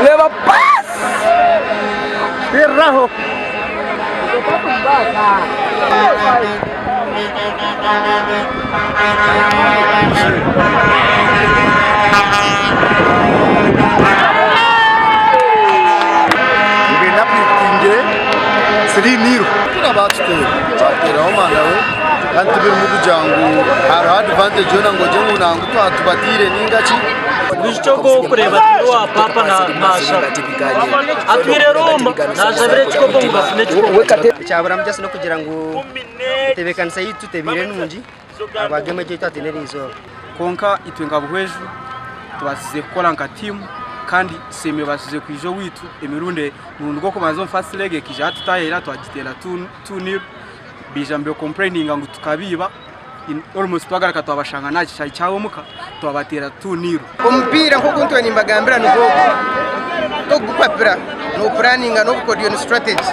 Leva pass. Errou. Sri Niru. Tuna batute. Batera omana we. Kanti bimugu jangu. Haro advantage yona ngojengu na ngutu atubatire ningachi. Bichoko kureba tuwa papa na masha. Atwire Roma na zabire chikopo ngafune chikopo. Cyabura mbyase no kugira ngo tebekanisa yitu tebire nunji. Abageme cyo tatenerizo. Konka itwenga buhweju. Tubasize gukora nka team. Kandi seme basize kwijo witu emirunde murundu goko manzo mfast leg kija tutayera twagitera 2-0 bijambe complaining ngo tukabiba almost twagaraka twabashanga naki cyayi cyawo muka twabatera 2-0 umupira nko kuntwe nimbagambira nuko to gupapira no planning no coordination strategy